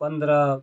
15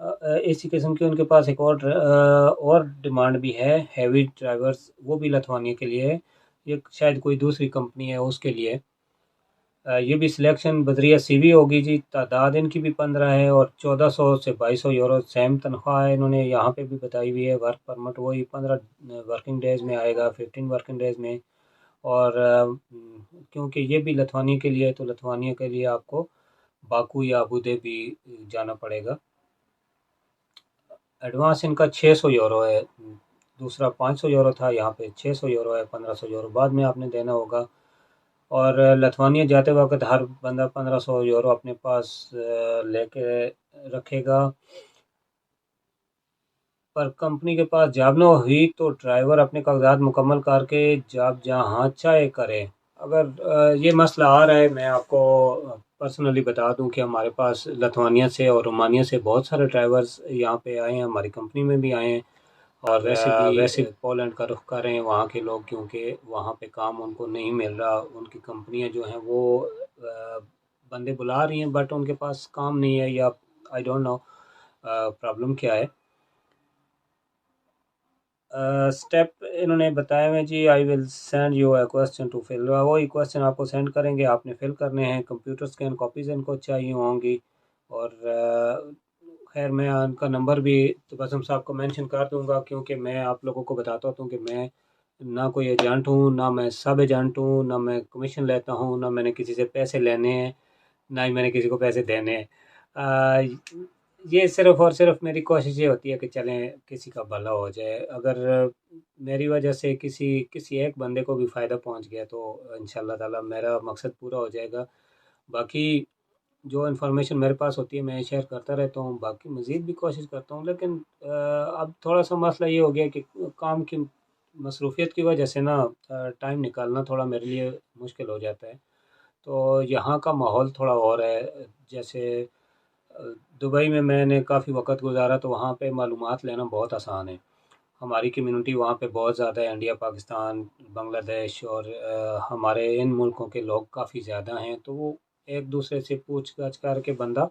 اسی قسم کی ان کے پاس ایک اور ڈیمانڈ بھی ہے ہیوی ڈرائیورز، وہ بھی لتھوانیا کے لیے ہے، یہ شاید کوئی دوسری کمپنی ہے اس کے لیے۔ یہ بھی سلیکشن بذریعہ سی وی ہوگی جی، تعداد ان کی بھی 15 ہے اور 1400 سے 2200 یورو سیم تنخواہ ہے، انہوں نے یہاں پہ بھی بتائی ہوئی ہے۔ ورک پرمٹ وہی 15 ورکنگ ڈیز میں آئے گا، 15 ورکنگ ڈیز میں۔ اور کیونکہ یہ بھی لتھوانیا کے لیے ہے تو لتھوانیا کے لیے آپ کو باکو یا ابوظہبی جانا پڑے گا۔ ایڈوانس ان کا 600 یورو ہے، دوسرا 500 یورو تھا، یہاں پہ 600 یورو ہے، 1500 یورو بعد میں آپ نے دینا ہوگا۔ اور لتھوانیا جاتے وقت ہر بندہ 1500 یورو اپنے پاس لے کے رکھے گا۔ پر کمپنی کے پاس جاب نہ ہوئی تو ڈرائیور اپنے کاغذات مکمل کر کے جاب جہاں چاہے کرے۔ اگر یہ مسئلہ آ رہا ہے، میں آپ کو پرسنلی بتا دوں کہ ہمارے پاس لتھوانیا سے اور رومانیہ سے بہت سارے ڈرائیورز یہاں پہ آئے ہیں، ہماری کمپنی میں بھی آئے ہیں، اور ویسے پولینڈ کا رخ کر رہے ہیں وہاں کے لوگ، کیونکہ وہاں پہ کام ان کو نہیں مل رہا، ان کی کمپنیاں جو ہیں وہ بندے بلا رہی ہیں بٹ ان کے پاس کام نہیں ہے، یا آئی ڈونٹ نو پرابلم کیا ہے۔ اسٹیپ انہوں نے بتایا ہوئے جی، I will send you a question to fill, وہی کوسچن آپ کو سینڈ کریں گے، آپ نے فل کرنے ہیں، کمپیوٹر اسکین کاپیز ان کو چاہیے ہوں گی۔ اور خیر میں ان کا نمبر بھی تبسم صاحب کو مینشن کر دوں گا، کیونکہ میں آپ لوگوں کو بتاتا ہوں کہ میں نہ کوئی ایجنٹ ہوں، نہ میں سب ایجنٹ ہوں، نہ میں کمیشن لیتا ہوں، نہ میں نے کسی سے پیسے لینے ہیں، نہ ہی میں نے کسی کو پیسے دینے ہیں۔ یہ صرف اور صرف میری کوشش یہ ہوتی ہے کہ چلیں کسی کا بھلا ہو جائے، اگر میری وجہ سے کسی ایک بندے کو بھی فائدہ پہنچ گیا تو انشاءاللہ تعالی میرا مقصد پورا ہو جائے گا۔ باقی جو انفارمیشن میرے پاس ہوتی ہے میں شیئر کرتا رہتا ہوں، باقی مزید بھی کوشش کرتا ہوں، لیکن اب تھوڑا سا مسئلہ یہ ہو گیا کہ کام کی مصروفیت کی وجہ سے نا ٹائم نکالنا تھوڑا میرے لیے مشکل ہو جاتا ہے۔ تو یہاں کا ماحول تھوڑا اور ہے، جیسے دبئی میں نے کافی وقت گزارا تو وہاں پہ معلومات لینا بہت آسان ہے، ہماری کمیونٹی وہاں پہ بہت زیادہ ہے، انڈیا، پاکستان، بنگلہ دیش اور ہمارے ان ملکوں کے لوگ کافی زیادہ ہیں، تو وہ ایک دوسرے سے پوچھ گچھ کر کے بندہ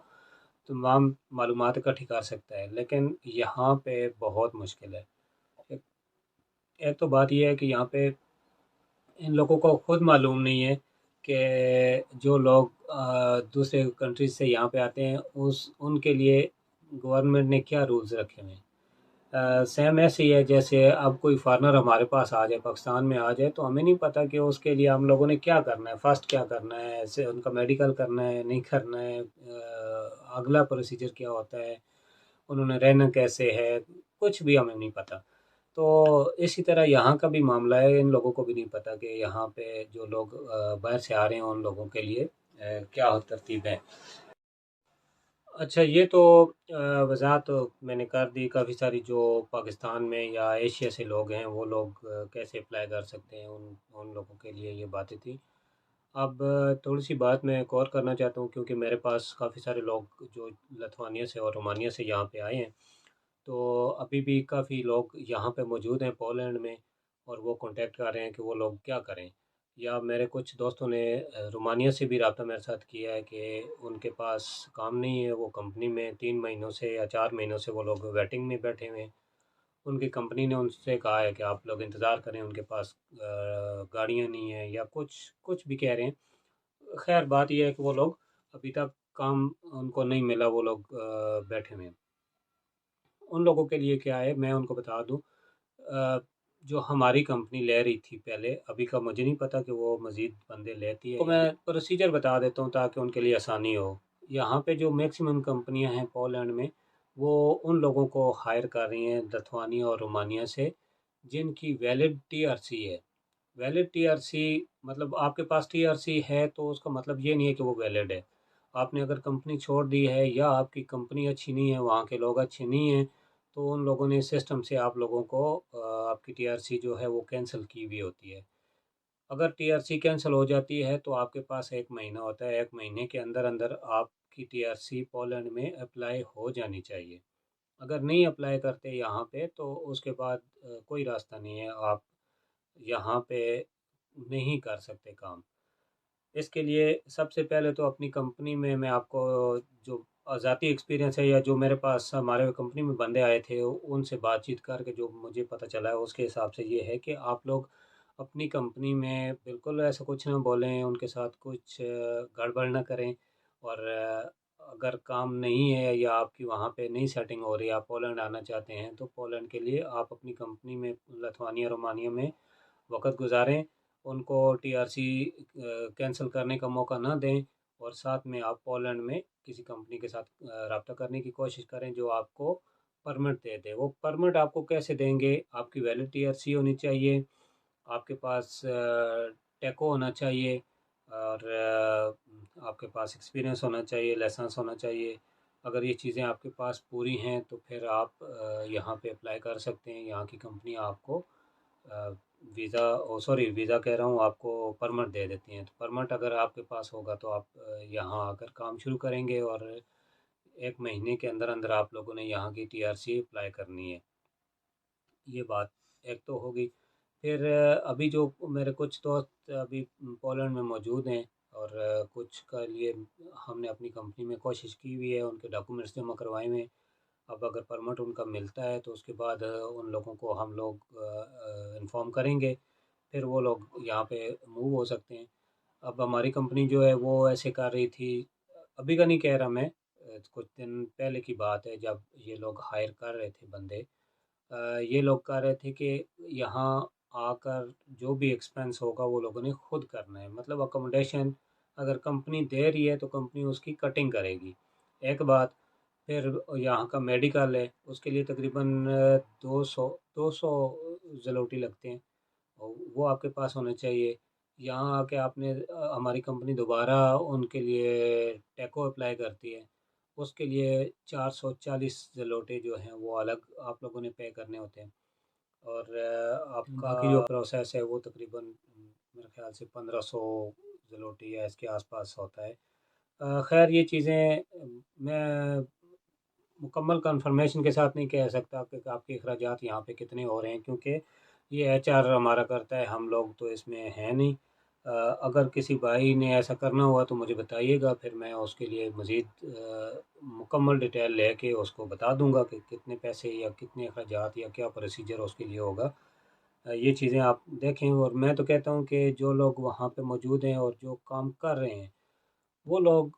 تمام معلومات اکٹھی کر سکتا ہے، لیکن یہاں پہ بہت مشکل ہے۔ ایک ایک تو بات یہ ہے کہ یہاں پہ ان لوگوں کو خود معلوم نہیں ہے کہ جو لوگ دوسرے کنٹریز سے یہاں پہ آتے ہیں ان کے لیے گورنمنٹ نے کیا رولز رکھے ہوئے ہیں۔ سیم ایسے ہی ہے جیسے اب کوئی فارنر ہمارے پاس آ جائے، پاکستان میں آ جائے، تو ہمیں نہیں پتہ کہ اس کے لیے ہم لوگوں نے کیا کرنا ہے، فرسٹ کیا کرنا ہے، ایسے ان کا میڈیکل کرنا ہے نہیں کرنا ہے، اگلا پروسیجر کیا ہوتا ہے، انہوں نے رہنا کیسے ہے، کچھ بھی ہمیں نہیں پتہ۔ تو اسی طرح یہاں کا بھی معاملہ ہے، ان لوگوں کو بھی نہیں پتہ کہ یہاں پہ جو لوگ باہر سے آ رہے ہیں ان لوگوں کے لیے کیا ترتیب ہے۔ اچھا، یہ تو وضاحت میں نے کر دی کافی ساری، جو پاکستان میں یا ایشیا سے لوگ ہیں وہ لوگ کیسے اپلائی کر سکتے ہیں، ان لوگوں کے لیے یہ باتیں تھیں۔ اب تھوڑی سی بات میں ایک اور کرنا چاہتا ہوں، کیونکہ میرے پاس کافی سارے لوگ جو لتھوانیا سے اور رومانیہ سے یہاں پہ آئے ہیں، تو ابھی بھی کافی لوگ یہاں پہ موجود ہیں پولینڈ میں، اور وہ کانٹیکٹ کر رہے ہیں کہ وہ لوگ کیا کریں، یا میرے کچھ دوستوں نے رومانیہ سے بھی رابطہ میرے ساتھ کیا ہے کہ ان کے پاس کام نہیں ہے، وہ کمپنی میں 3 مہینوں سے یا 4 مہینوں سے وہ لوگ ویٹنگ میں بیٹھے ہوئے ہیں، ان کی کمپنی نے ان سے کہا ہے کہ آپ لوگ انتظار کریں، ان کے پاس گاڑیاں نہیں ہیں یا کچھ بھی کہہ رہے ہیں۔ خیر بات یہ ہے کہ وہ لوگ ابھی تک کام ان کو نہیں ملا، وہ لوگ بیٹھے ہوئے ہیں۔ ان لوگوں کے لیے کیا ہے میں ان کو بتا دوں، جو ہماری کمپنی لے رہی تھی پہلے، ابھی کا مجھے نہیں پتا کہ وہ مزید بندے لیتی ہے، تو میں پروسیجر بتا دیتا ہوں تاکہ ان کے لیے آسانی ہو۔ یہاں پہ جو میکسیمم کمپنیاں ہیں پولینڈ میں، وہ ان لوگوں کو ہائر کر رہی ہیں لتھوانیا اور رومانیہ سے جن کی ویلڈ ٹی آر سی ہے۔ ویلڈ ٹی آر سی مطلب آپ کے پاس ٹی آر سی ہے تو اس کا مطلب یہ نہیں ہے کہ وہ ویلڈ ہے۔ آپ نے اگر کمپنی چھوڑ دی ہے یا آپ کی کمپنی اچھی نہیں ہے، وہاں کے لوگ اچھے نہیں ہیں، تو ان لوگوں نے سسٹم سے آپ لوگوں کو آپ کی ٹی آر سی جو ہے وہ کینسل کی ہوئی ہوتی ہے۔ اگر ٹی آر سی کینسل ہو جاتی ہے تو آپ کے پاس 1 مہینہ ہوتا ہے، 1 مہینے کے اندر اندر آپ کی ٹی آر سی پولینڈ میں اپلائی ہو جانی چاہیے۔ اگر نہیں اپلائی کرتے یہاں پہ تو اس کے بعد کوئی راستہ نہیں ہے، آپ یہاں پہ نہیں کر سکتے کام۔ اس کے لیے سب سے پہلے تو اپنی کمپنی میں آپ کو جو ذاتی ایکسپیرینس ہے یا جو میرے پاس ہمارے کمپنی میں بندے آئے تھے ان سے بات چیت کر کے جو مجھے پتہ چلا ہے اس کے حساب سے یہ ہے کہ آپ لوگ اپنی کمپنی میں بالکل ایسا کچھ نہ بولیں، ان کے ساتھ کچھ گڑبڑ نہ کریں، اور اگر کام نہیں ہے یا آپ کی وہاں پہ نہیں سیٹنگ ہو رہی، آپ پولینڈ آنا چاہتے ہیں تو پولینڈ کے لیے آپ اپنی کمپنی میں لتھوانیا رومانیہ میں وقت گزاریں، ان کو ٹی آر سی کینسل کرنے کا موقع نہ دیں، اور ساتھ میں آپ پولینڈ میں کسی کمپنی کے ساتھ رابطہ کرنے کی کوشش کریں جو آپ کو پرمٹ دے دے۔ وہ پرمٹ آپ کو کیسے دیں گے؟ آپ کی ویلڈ ٹی آر سی ہونی چاہیے، آپ کے پاس ٹیکو ہونا چاہیے، اور آپ کے پاس ایکسپیرینس ہونا چاہیے، لائسنس ہونا چاہیے۔ اگر یہ چیزیں آپ کے پاس پوری ہیں تو پھر آپ یہاں پہ اپلائی کر سکتے ہیں، یہاں کی کمپنی آپ کو ویزا ویزا کہہ رہا ہوں، آپ کو پرمٹ دے دیتی ہیں۔ تو پرمٹ اگر آپ کے پاس ہوگا تو آپ یہاں آ کر کام شروع کریں گے، اور 1 مہینے کے اندر اندر آپ لوگوں نے یہاں کی ٹی آر سی اپلائی کرنی ہے۔ یہ بات ایک تو ہوگی۔ پھر ابھی جو میرے کچھ دوست ابھی پولینڈ میں موجود ہیں، اور کچھ کا لیے ہم نے اپنی کمپنی میں کوشش کی ہوئی ہے، ان کے ڈاکومنٹس جمع کروائے ہوئے ہیں۔ اب اگر پرمٹ ان کا ملتا ہے تو اس کے بعد ان لوگوں کو ہم لوگ انفارم کریں گے، پھر وہ لوگ یہاں پہ موو ہو سکتے ہیں۔ اب ہماری کمپنی جو ہے وہ ایسے کر رہی تھی، ابھی کا نہیں کہہ رہا میں، کچھ دن پہلے کی بات ہے جب یہ لوگ ہائر کر رہے تھے بندے، یہ لوگ کہہ رہے تھے کہ یہاں آ کر جو بھی ایکسپینس ہوگا وہ لوگوں نے خود کرنا ہے، مطلب اکوموڈیشن اگر کمپنی دے رہی ہے تو کمپنی اس کی کٹنگ کرے گی، ایک بات۔ پھر یہاں کا میڈیکل ہے، اس کے لیے تقریباً 200 زلوٹی لگتے ہیں، وہ آپ کے پاس ہونے چاہیے۔ یہاں آ کے آپ نے ہماری کمپنی دوبارہ ان کے لیے ٹیکو اپلائی کرتی ہے، اس کے لیے 440 زلوٹے جو ہیں وہ الگ آپ لوگوں نے پے کرنے ہوتے ہیں، اور آپ کا باقی جو پروسیس ہے وہ تقریباً میرے خیال سے 1500 زلوٹی یا اس کے آس پاس ہوتا ہے۔ خیر یہ چیزیں میں مکمل کنفرمیشن کے ساتھ نہیں کہہ سکتا کہ آپ کے اخراجات یہاں پہ کتنے ہو رہے ہیں، کیونکہ یہ ایچ آر ہمارا کرتا ہے، ہم لوگ تو اس میں ہیں نہیں۔ اگر کسی بھائی نے ایسا کرنا ہوا تو مجھے بتائیے گا، پھر میں اس کے لیے مزید مکمل ڈیٹیل لے کے اس کو بتا دوں گا کہ کتنے پیسے یا کتنے اخراجات یا کیا پروسیجر اس کے لیے ہوگا۔ یہ چیزیں آپ دیکھیں، اور میں تو کہتا ہوں کہ جو لوگ وہاں پہ موجود ہیں اور جو کام کر رہے ہیں وہ لوگ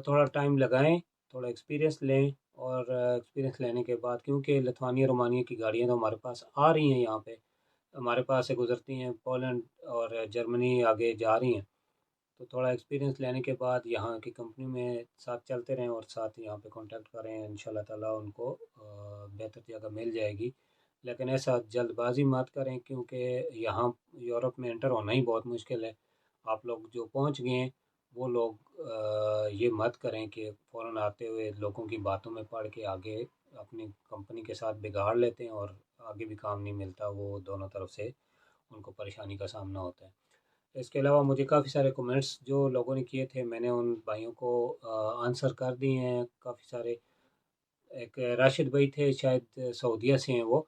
تھوڑا ٹائم لگائیں، تھوڑا ایکسپیرینس لیں، اور ایکسپیرینس لینے کے بعد، کیونکہ لتھوانیا رومانیہ کی گاڑیاں تو ہمارے پاس آ رہی ہیں، یہاں پہ ہمارے پاس سے گزرتی ہیں، پولینڈ اور جرمنی آگے جا رہی ہیں، تو تھوڑا ایکسپیرینس لینے کے بعد یہاں کی کمپنی میں ساتھ چلتے رہیں اور ساتھ یہاں پہ کانٹیکٹ کریں، انشاءاللہ تعالیٰ ان کو بہتر جگہ مل جائے گی۔ لیکن ایسا جلد بازی مت کریں، کیونکہ یہاں یورپ میں انٹر ہونا ہی بہت مشکل ہے۔ آپ لوگ جو پہنچ گئے ہیں وہ لوگ یہ مت کریں کہ فوراً آتے ہوئے لوگوں کی باتوں میں پڑھ کے آگے اپنی کمپنی کے ساتھ بگاڑ لیتے ہیں، اور آگے بھی کام نہیں ملتا، وہ دونوں طرف سے ان کو پریشانی کا سامنا ہوتا ہے۔ اس کے علاوہ مجھے کافی سارے کومنٹس جو لوگوں نے کیے تھے میں نے ان بھائیوں کو آنسر کر دیے ہیں، کافی سارے۔ ایک راشد بھائی تھے، شاید سعودیہ سے ہیں، وہ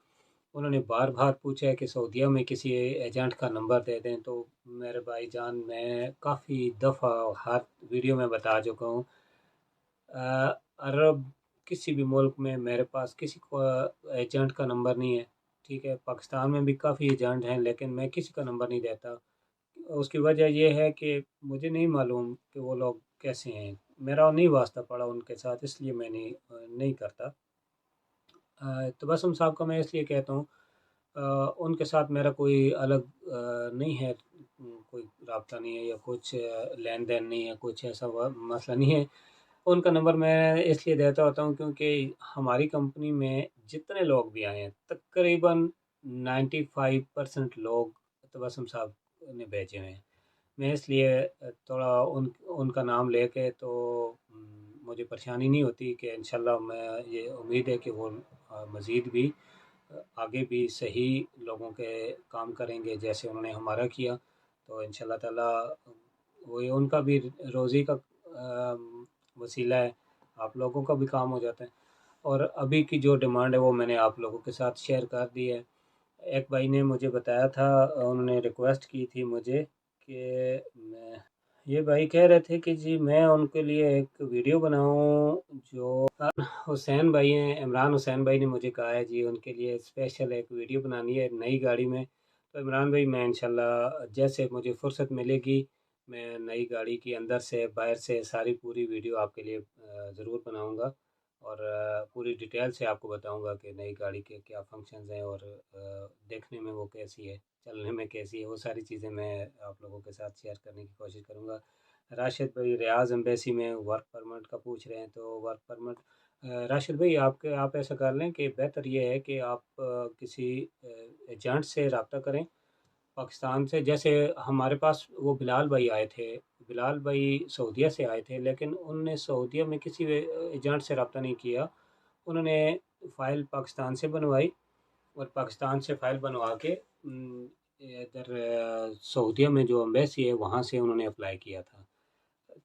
انہوں نے بار بار پوچھا ہے کہ سعودیہ میں کسی ایجنٹ کا نمبر دے دیں، تو میرے بھائی جان میں کافی دفعہ ہر ویڈیو میں بتا چکا ہوں، عرب کسی بھی ملک میں میرے پاس کسی کو ایجنٹ کا نمبر نہیں ہے، ٹھیک ہے، پاکستان میں بھی کافی ایجنٹ ہیں لیکن میں کسی کا نمبر نہیں دیتا۔ اس کی وجہ یہ ہے کہ مجھے نہیں معلوم کہ وہ لوگ کیسے ہیں، میرا نہیں واسطہ پڑا ان کے ساتھ، اس لیے میں نہیں کرتا۔ تبسم صاحب کا میں اس لیے کہتا ہوں، ان کے ساتھ میرا کوئی الگ نہیں ہے، کوئی رابطہ نہیں ہے یا کچھ لین دین نہیں ہے، کچھ ایسا مسئلہ نہیں ہے۔ ان کا نمبر میں اس لیے دیتا ہوتا ہوں کیونکہ ہماری کمپنی میں جتنے لوگ بھی آئے ہیں تقریباً 95% لوگ تبسم صاحب نے بھیجے ہوئے ہیں۔ میں اس لیے تھوڑا ان کا نام لے کے تو مجھے پریشانی نہیں ہوتی، کہ انشاءاللہ میں یہ امید ہے کہ وہ مزید بھی آگے بھی صحیح لوگوں کے کام کریں گے جیسے انہوں نے ہمارا کیا، تو انشاءاللہ تعالیٰ وہ ان کا بھی روزی کا وسیلہ ہے، آپ لوگوں کا بھی کام ہو جاتا ہے۔ اور ابھی کی جو ڈیمانڈ ہے وہ میں نے آپ لوگوں کے ساتھ شیئر کر دی ہے۔ ایک بھائی نے مجھے بتایا تھا، انہوں نے ریکویسٹ کی تھی مجھے کہ میں یہ بھائی کہہ رہے تھے کہ جی میں ان کے لیے ایک ویڈیو بناؤں، جو حسین بھائی ہیں، عمران حسین بھائی نے مجھے کہا ہے جی ان کے لیے اسپیشل ایک ویڈیو بنانی ہے نئی گاڑی میں۔ تو عمران بھائی میں انشاءاللہ جیسے مجھے فرصت ملے گی میں نئی گاڑی کی اندر سے باہر سے ساری پوری ویڈیو آپ کے لیے ضرور بناؤں گا، اور پوری ڈیٹیل سے آپ کو بتاؤں گا کہ نئی گاڑی کے کیا فنکشنز ہیں، اور دیکھنے میں وہ کیسی ہے، چلنے میں کیسی ہے، وہ ساری چیزیں میں آپ لوگوں کے ساتھ شیئر کرنے کی کوشش کروں گا۔ راشد بھائی ریاض ایمبیسی میں ورک پرمٹ کا پوچھ رہے ہیں، تو ورک پرمٹ راشد بھائی آپ ایسا کر لیں کہ بہتر یہ ہے کہ آپ کسی ایجنٹ سے رابطہ کریں پاکستان سے۔ جیسے ہمارے پاس وہ بلال بھائی آئے تھے، بلال بھائی سعودیہ سے آئے تھے، لیکن ان نے سعودیہ میں کسی ایجنٹ سے رابطہ نہیں کیا، انہوں نے فائل پاکستان سے بنوائی، اور پاکستان سے فائل بنوا کے ادھر سعودیہ میں جو امبیسی ہے وہاں سے انہوں نے اپلائی کیا تھا۔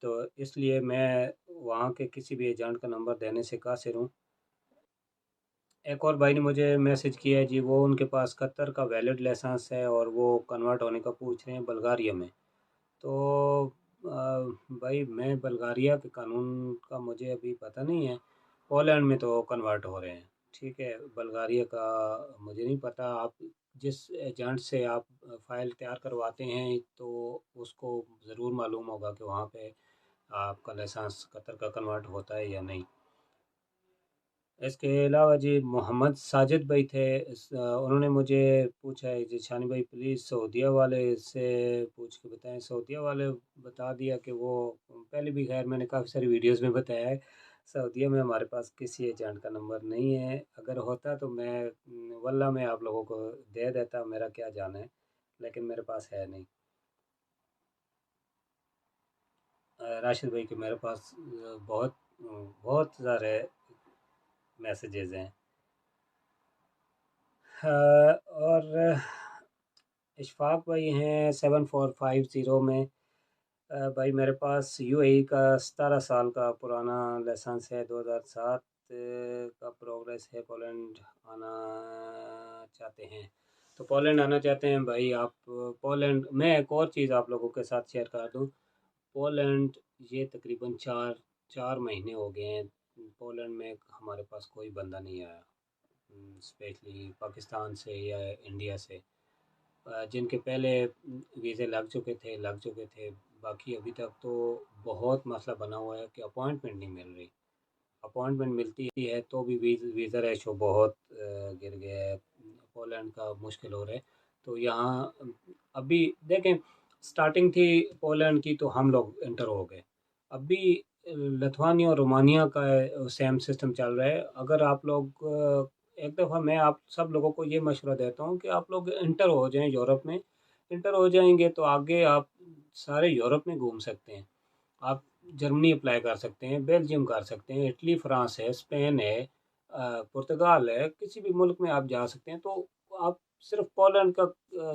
تو اس لیے میں وہاں کے کسی بھی ایجنٹ کا نمبر دینے سے قاصر ہوں۔ ایک اور بھائی نے مجھے میسج کیا ہے جی، وہ ان کے پاس قطر کا ویلڈ لائسنس ہے اور وہ کنورٹ ہونے کا پوچھ رہے ہیں بلغاریہ میں۔ تو آ، بھائی میں بلغاریہ کے قانون کا مجھے ابھی پتہ نہیں ہے، پولینڈ میں تو کنورٹ ہو رہے ہیں، ٹھیک ہے، بلغاریہ کا مجھے نہیں پتہ۔ آپ جس ایجنٹ سے آپ فائل تیار کرواتے ہیں تو اس کو ضرور معلوم ہوگا کہ وہاں پہ آپ کا لائسنس قطر کا کنورٹ ہوتا ہے یا نہیں۔ اس کے علاوہ جی محمد ساجد بھائی تھے، انہوں نے مجھے پوچھا ہے جی شانی بھائی پلیز سعودیہ والے سے پوچھ کے بتائیں۔ سعودیہ والے بتا دیا کہ وہ پہلے بھی، خیر میں نے کافی ساری ویڈیوز میں بتایا ہے، سعودیہ میں ہمارے پاس کسی ایجنٹ کا نمبر نہیں ہے، اگر ہوتا تو میں واللہ میں آپ لوگوں کو دے دیتا، میرا کیا جانا ہے، لیکن میرے پاس ہے نہیں۔ راشد بھائی کہ میرے پاس بہت بہت سارے میسیجز ہیں۔ اور اشفاق بھائی ہیں 7450 میں۔ بھائی میرے پاس یو اے ای کا 17 سال کا پرانا لائسنس ہے، 2007 کا پروگریس ہے، پولینڈ آنا چاہتے ہیں۔ تو پولینڈ آنا چاہتے ہیں بھائی آپ، پولینڈ میں ایک اور چیز آپ لوگوں کے ساتھ شیئر کر دوں، پولینڈ یہ تقریباً چار مہینے ہو گئے ہیں پولینڈ میں ہمارے پاس کوئی بندہ نہیں آیا، اسپیشلی پاکستان سے یا انڈیا سے، جن کے پہلے ویزے لگ چکے تھے، باقی ابھی تک تو بہت مسئلہ بنا ہوا ہے کہ اپوائنٹمنٹ نہیں مل رہی، اپوائنٹمنٹ ملتی ہے تو بھی ویزا ریشو بہت گر گیا ہے، پولینڈ کا مشکل ہو رہا ہے۔ تو یہاں ابھی دیکھیں سٹارٹنگ تھی پولینڈ کی تو ہم لوگ انٹر ہو گئے، ابھی لتھوانیا اور رومانیہ کا سیم سسٹم چل رہا ہے۔ اگر آپ لوگ ایک دفعہ میں آپ سب لوگوں کو یہ مشورہ دیتا ہوں کہ آپ لوگ انٹر ہو جائیں یورپ میں، انٹر ہو جائیں گے تو آگے آپ سارے یورپ میں گھوم سکتے ہیں، آپ جرمنی اپلائی کر سکتے ہیں، بیلجیم کر سکتے ہیں، اٹلی فرانس ہے، اسپین ہے، پرتگال ہے، کسی بھی ملک میں آپ جا سکتے ہیں۔ تو آپ صرف پولینڈ کا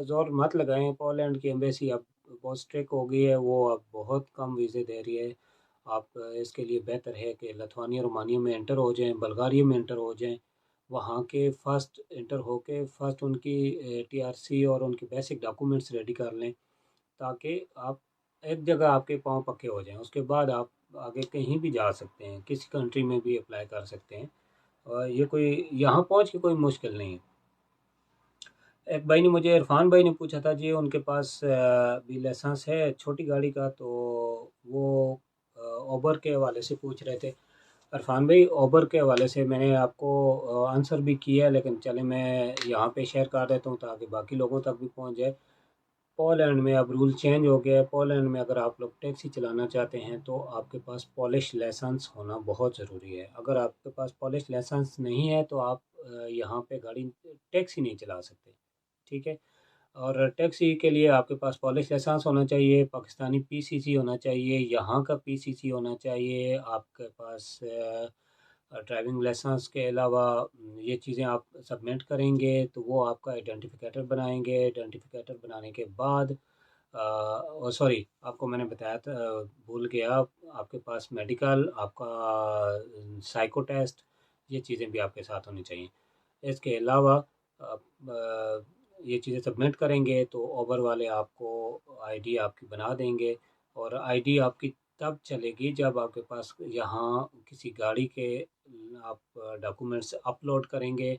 زور مت لگائیں، پولینڈ کی ایمبیسی اب بہت اسٹرک ہو گئی ہے، وہ اب بہت کم ویزے دے رہی ہے۔ آپ اس کے لیے بہتر ہے کہ لتھوانیا رومانیہ میں انٹر ہو جائیں، بلغاریہ میں انٹر ہو جائیں، وہاں کے فرسٹ انٹر ہو کے فرسٹ ان کی ٹی آر سی اور ان کی بیسک ڈاکومنٹس ریڈی کر لیں، تاکہ آپ ایک جگہ آپ کے پاؤں پکے ہو جائیں، اس کے بعد آپ آگے کہیں بھی جا سکتے ہیں، کسی کنٹری میں بھی اپلائی کر سکتے ہیں، اور یہ کوئی یہاں پہنچ کے کوئی مشکل نہیں ہے۔ ایک بھائی نے مجھے عرفان بھائی نے پوچھا تھا جی ان کے پاس بھی لائسنس ہے چھوٹی گاڑی کا، تو وہ اوبر کے حوالے سے پوچھ رہے تھے۔ عرفان بھائی اوبر کے حوالے سے میں نے آپ کو آنسر بھی کیا ہے، لیکن چلیں میں یہاں پہ شیئر کر دیتا ہوں تاکہ باقی لوگوں تک بھی پہنچ جائے۔ پولینڈ میں اب رول چینج ہو گیا ہے، پولینڈ میں اگر آپ لوگ ٹیکسی چلانا چاہتے ہیں تو آپ کے پاس پولش لائسنس ہونا بہت ضروری ہے، اگر آپ کے پاس پولش لائسنس نہیں ہے تو آپ یہاں پہ گاڑی ٹیکسی نہیں چلا سکتے، ٹھیک ہے۔ اور ٹیکسی کے لیے آپ کے پاس پالش لائسنس ہونا چاہیے، پاکستانی پی سی سی ہونا چاہیے، یہاں کا پی سی سی ہونا چاہیے، آپ کے پاس ڈرائیونگ لائسنس کے علاوہ یہ چیزیں آپ سبمٹ کریں گے تو وہ آپ کا آئیڈینٹیفیکیٹر بنائیں گے، آئیڈینٹیفیکیٹر بنانے کے بعد سوری آپ کو میں نے بتایا تھا، بھول گیا، آپ کے پاس میڈیکل، آپ کا سائیکو ٹیسٹ، یہ چیزیں بھی آپ کے ساتھ ہونی چاہیے۔ اس کے علاوہ آپ یہ چیزیں سبمٹ کریں گے تو اوبر والے آپ کو آئی ڈی آپ کی بنا دیں گے، اور آئی ڈی آپ کی تب چلے گی جب آپ کے پاس یہاں کسی گاڑی کے آپ ڈاکومنٹس اپلوڈ کریں گے،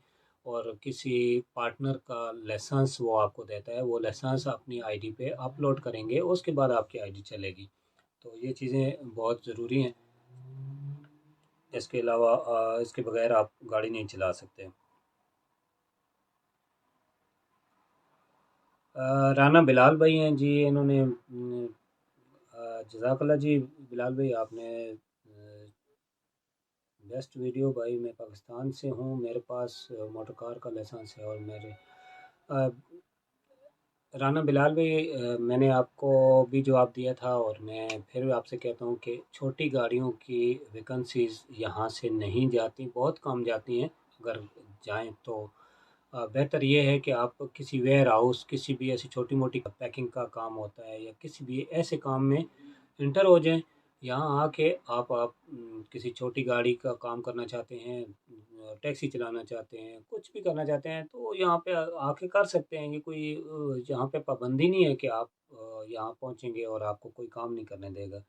اور کسی پارٹنر کا لائسنس وہ آپ کو دیتا ہے، وہ لائسنس اپنی آئی ڈی پہ اپلوڈ کریں گے، اس کے بعد آپ کی آئی ڈی چلے گی۔ تو یہ چیزیں بہت ضروری ہیں، اس کے علاوہ اس کے بغیر آپ گاڑی نہیں چلا سکتے۔ رانا بلال بھائی ہیں جی، انہوں نے جزاک اللہ جی۔ بلال بھائی آپ نے بیسٹ ویڈیو بھائی، میں پاکستان سے ہوں، میرے پاس موٹر کار کا لائسنس ہے، اور میرے رانا بلال بھائی میں نے آپ کو بھی جواب دیا تھا، اور میں پھر آپ سے کہتا ہوں کہ چھوٹی گاڑیوں کی ویکنسیز یہاں سے نہیں جاتی، بہت کم جاتی ہیں، اگر جائیں تو بہتر یہ ہے کہ آپ کسی ویئر ہاؤس، کسی بھی ایسی چھوٹی موٹی پیکنگ کا کام ہوتا ہے، یا کسی بھی ایسے کام میں انٹر ہو جائیں۔ یہاں آ کے آپ کسی چھوٹی گاڑی کا کام کرنا چاہتے ہیں، ٹیکسی چلانا چاہتے ہیں، کچھ بھی کرنا چاہتے ہیں، تو یہاں پہ آ کے کر سکتے ہیں۔ یہ کوئی یہاں پہ پابندی نہیں ہے کہ آپ یہاں پہنچیں گے اور آپ کو کوئی کام نہیں کرنے دے گا۔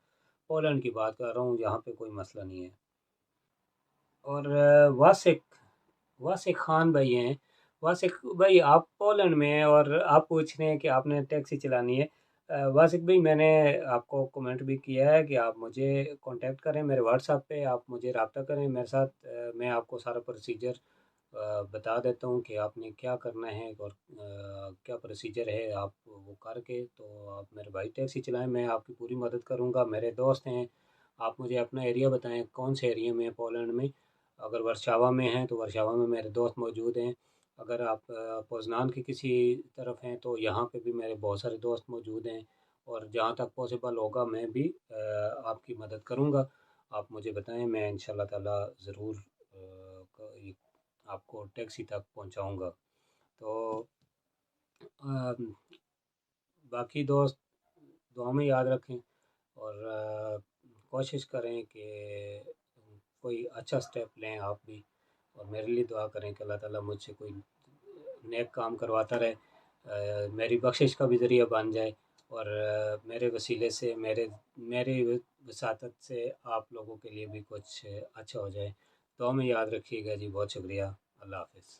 پولینڈ کی بات کر رہا ہوں، یہاں پہ کوئی مسئلہ نہیں ہے۔ اور واسق خان بھائی ہیں، واسق بھائی آپ پولینڈ میں ہیں، اور آپ پوچھ رہے ہیں کہ آپ نے ٹیکسی چلانی ہے۔ واسق بھائی میں نے آپ کو کومنٹ بھی کیا ہے کہ آپ مجھے کانٹیکٹ کریں، میرے واٹس ایپ پہ آپ مجھے رابطہ کریں میرے ساتھ، میں آپ کو سارا پروسیجر بتا دیتا ہوں کہ آپ نے کیا کرنا ہے، اور کیا پروسیجر ہے، آپ وہ کر کے تو آپ میرے بھائی ٹیکسی چلائیں، میں آپ کی پوری مدد کروں گا۔ میرے دوست ہیں، آپ مجھے اپنا ایریا بتائیں کون سے ایریا میں پولینڈ میں۔ اگر ورشاوا میں ہیں تو ورشاوا میں میرے دوست موجود ہیں، اگر آپ پوزنان کی کسی طرف ہیں تو یہاں پہ بھی میرے بہت سارے دوست موجود ہیں، اور جہاں تک پاسبل ہوگا میں بھی آپ کی مدد کروں گا۔ آپ مجھے بتائیں، میں انشاءاللہ تعالی ضرور آپ کو ٹیکسی تک پہنچاؤں گا۔ تو باقی دوست دعا میں یاد رکھیں، اور کوشش کریں کہ کوئی اچھا سٹیپ لیں آپ بھی، اور میرے لیے دعا کریں کہ اللہ تعالیٰ مجھ سے کوئی نیک کام کرواتا رہے، میری بخشش کا بھی ذریعہ بن جائے، اور میرے وسیلے سے، میری وساطت سے آپ لوگوں کے لیے بھی کچھ اچھا ہو جائے۔ دعا میں یاد رکھیے گا جی، بہت شکریہ، اللہ حافظ۔